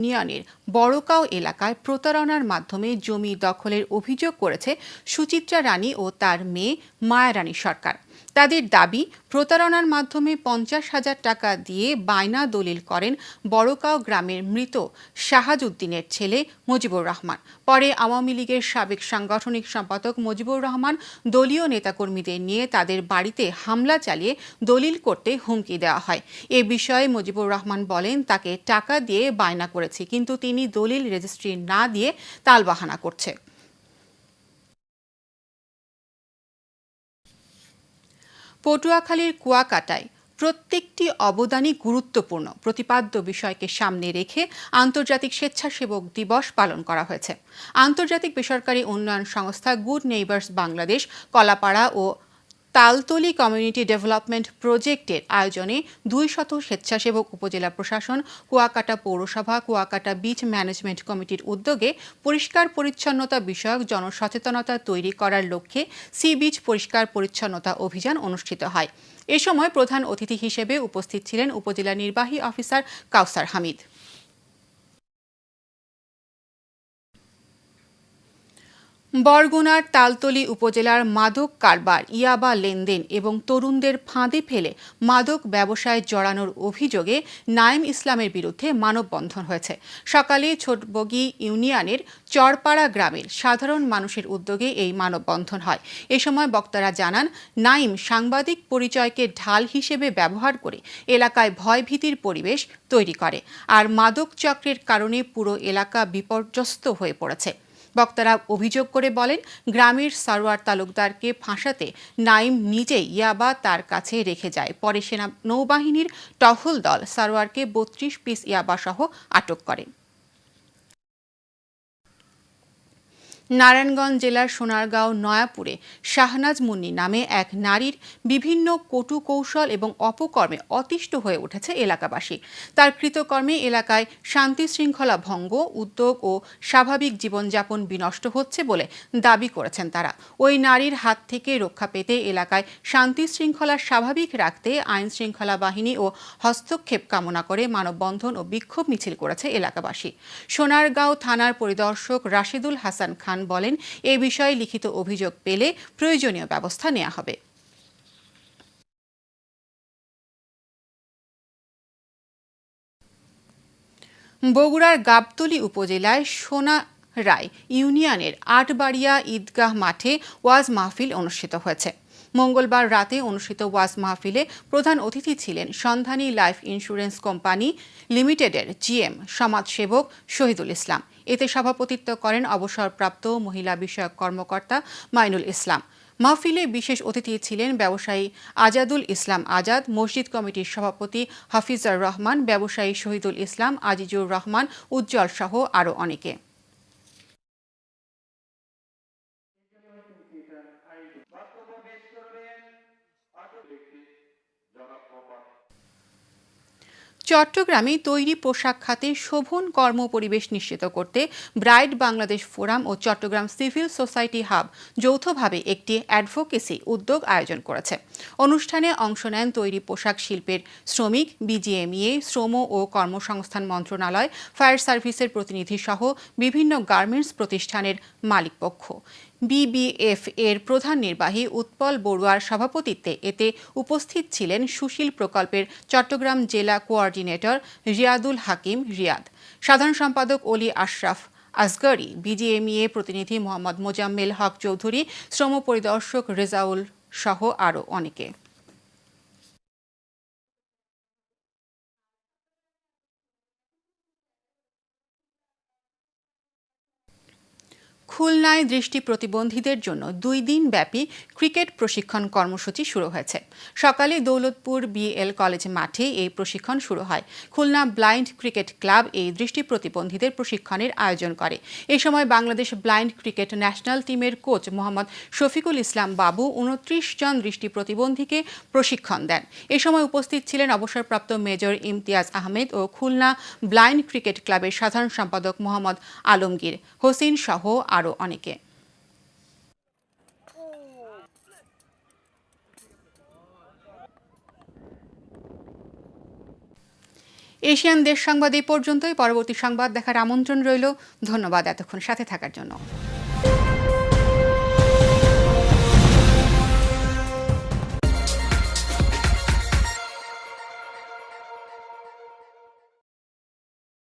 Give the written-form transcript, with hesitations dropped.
ইউনিয়নের বড়কাও এলাকায় প্রতারণার মাধ্যমে জমি দখলের অভিযোগ করেছে সুচিত্রা রানী ও তার মেয়ে মায়া রানী সরকার। তাদের দাবি, প্রতারণার মাধ্যমে 50,000 টাকা দিয়ে বায়না দলিল করেন বড়কাও গ্রামের মৃত শাহাজউদ্দিনের ছেলে মুজিবুর রহমান। পরে আওয়ামী লীগের সাবেক সাংগঠনিক সম্পাদক মুজিবুর রহমান দলীয় নেতাকর্মীদের নিয়ে তাদের বাড়িতে হামলা চালিয়ে দলিল করতে হুমকি দেওয়া হয়। এ বিষয়ে মুজিবুর রহমান বলেন, তাকে টাকা দিয়ে বায়না করেছি, কিন্তু তিনি দলিল রেজিস্ট্রি না দিয়ে তালবাহানা করছে। পটুয়াখালীর কুয়াকাটায় প্রত্যেকটি অবদানই গুরুত্বপূর্ণ প্রতিপাদ্য বিষয়কে সামনে রেখে আন্তর্জাতিক স্বেচ্ছাসেবক দিবস পালন করা হয়েছে। আন্তর্জাতিক বেসরকারি উন্নয়ন সংস্থা গুড নেইবার্স বাংলাদেশ, কলাপাড়া ও তালতলী কমিউনিটি ডেভেলপমেন্ট প্রজেক্টের আয়োজনে 200 স্বেচ্ছাসেবক উপজেলা প্রশাসন, কুয়াকাটা পৌরসভা, কুয়াকাটা বিচ ম্যানেজমেন্ট কমিটির উদ্যোগে পরিষ্কার পরিচ্ছন্নতা বিষয়ক জনসচেতনতা তৈরি করার লক্ষ্যে সি বিচ পরিষ্কার পরিচ্ছন্নতা অভিযান অনুষ্ঠিত হয়। এ সময় প্রধান অতিথি হিসেবে উপস্থিত ছিলেন উপজেলা নির্বাহী অফিসার কাউসার হামিদ। বরগুনার তালতলী উপজেলার মাদক কারবার, ইয়াবা লেনদেন এবং তরুণদের ফাঁদে ফেলে মাদক ব্যবসায় জড়ানোর অভিযোগে নাইম ইসলামের বিরুদ্ধে মানববন্ধন হয়েছে। সকালে ছোটবগি ইউনিয়নের চরপাড়া গ্রামের সাধারণ মানুষের উদ্যোগে এই মানববন্ধন হয়। এ সময় বক্তারা জানান, নাইম সাংবাদিক পরিচয়কে ঢাল হিসেবে ব্যবহার করে এলাকায় ভয়ভীতির পরিবেশ তৈরি করে, আর মাদক চক্রের কারণে পুরো এলাকা বিপর্যস্ত হয়ে পড়েছে। বক্তারা অভিযোগ করে বলেন, গ্রামের সারোয়ার তালুকদারকে ফাঁসাতে নাইম নিজেই ইয়াবা তার কাছে রেখে যায়। পরে সেনা নৌবাহিনীর টহল দল সারোয়ারকে 32 পিস ইয়াবা সহ আটক করে। নারায়ণগঞ্জ জেলার সোনারগাঁও নয়াপুরে শাহনাজ মুন্নি নামে এক নারীর বিভিন্ন কটু কৌশল এবং অপকর্মে অতিষ্ঠ হয়ে উঠেছে এলাকাবাসী। তার কৃতকর্মে এলাকায় শান্তি শৃঙ্খলা ভঙ্গ, উদ্যোগ ও স্বাভাবিক জীবনযাপন বিনষ্ট হচ্ছে বলে দাবি করেছেন তারা। ওই নারীর হাত থেকে রক্ষা পেতে এলাকায় শান্তি শৃঙ্খলা স্বাভাবিক রাখতে আইন শৃঙ্খলা বাহিনী ও হস্তক্ষেপ কামনা করে মানববন্ধন ও বিক্ষোভ মিছিল করেছে এলাকাবাসী। সোনারগাঁও থানার পরিদর্শক রাশেদুল হাসান খান বলেন, এ বিষয়ে লিখিত অভিযোগ পেলে প্রয়োজনীয় ব্যবস্থা নেওয়া হবে। বগুড়ার গাবতলী উপজেলায় সোনারায় ইউনিয়নের আটবাড়িয়া ঈদগাহ মাঠে ওয়াজ মাহফিল অনুষ্ঠিত হয়েছে। মঙ্গলবার রাতে অনুষ্ঠিত ওয়াজ মাহফিলে প্রধান অতিথি ছিলেন সন্ধানী লাইফ ইন্স্যুরেন্স কোম্পানি লিমিটেডের জিএম সমাজসেবক শহীদুল ইসলাম। এতে সভাপতিত্ব করেন অবসরপ্রাপ্ত মহিলা বিষয়ক কর্মকর্তা মাইনুল ইসলাম। মাহফিলে বিশেষ অতিথি ছিলেন ব্যবসায়ী আজাদুল ইসলাম আজাদ, মসজিদ কমিটির সভাপতি হাফিজার রহমান, ব্যবসায়ী শহীদুল ইসলাম, আজিজুর রহমান, উজ্জ্বল সহ আরও অনেকে। চট্টগ্রামে তৈরি পোশাক খাতে শোভন কর্মপরিবেশ নিশ্চিত করতে ব্রাইট বাংলাদেশ ফোরাম ও চট্টগ্রাম সিভিল সোসাইটি হাব যৌথভাবে একটি অ্যাডভোকেসি উদ্যোগ আয়োজন করেছে। অনুষ্ঠানে অংশ নেন তৈরি পোশাক শিল্পের শ্রমিক, বিজিএমইএ, শ্রম ও কর্মসংস্থান মন্ত্রণালয়, ফায়ার সার্ভিসের প্রতিনিধি সহ বিভিন্ন গার্মেন্টস প্রতিষ্ঠানের মালিকপক্ষ। বিবিএফ এর প্রধান নির্বাহী উৎপল বড়ুয়ার সভাপতিত্বে এতে উপস্থিত ছিলেন সুশীল প্রকল্পের চট্টগ্রাম জেলা কোঅর্ডিনেটর রিয়াদুল হাকিম রিয়াদ, সাধারণ সম্পাদক অলি আশরাফ আসগরি, বিজিএমইএ প্রতিনিধি মোহাম্মদ মোজাম্মেল হক চৌধুরী, শ্রম পরিদর্শক রেজাউল সহ আরও অনেকে। খুলনায় দৃষ্টি প্রতিবন্ধীদের জন্য 2 দিন ব্যাপী ক্রিকেট প্রশিক্ষণ কর্মসূচি শুরু হয়েছে। সকালে দৌলতপুর বিএল কলেজ মাঠে এই প্রশিক্ষণ শুরু হয়। খুলনা ব্লাইন্ড ক্রিকেট ক্লাব এই দৃষ্টি প্রতিবন্ধীদের প্রশিক্ষণের আয়োজন করে। এ সময় বাংলাদেশ ব্লাইন্ড ক্রিকেট ন্যাশনাল টিমের কোচ মোহাম্মদ শফিকুল ইসলাম বাবু 29 জন দৃষ্টি প্রতিবন্ধীকে প্রশিক্ষণ দেন। এ সময় উপস্থিত ছিলেন অবসরপ্রাপ্ত মেজর ইমতিয়াজ আহমেদ ও খুলনা ব্লাইন্ড ক্রিকেট ক্লাবের সাধারণ সম্পাদক মোহাম্মদ আলমগীর হোসেন সহ আরও অনেকে। এশিয়ান দেশ সংবাদ এই পর্যন্তই। পরবর্তী সংবাদ দেখার আমন্ত্রণ রইল। ধন্যবাদ এতক্ষণ সাথে থাকার জন্য।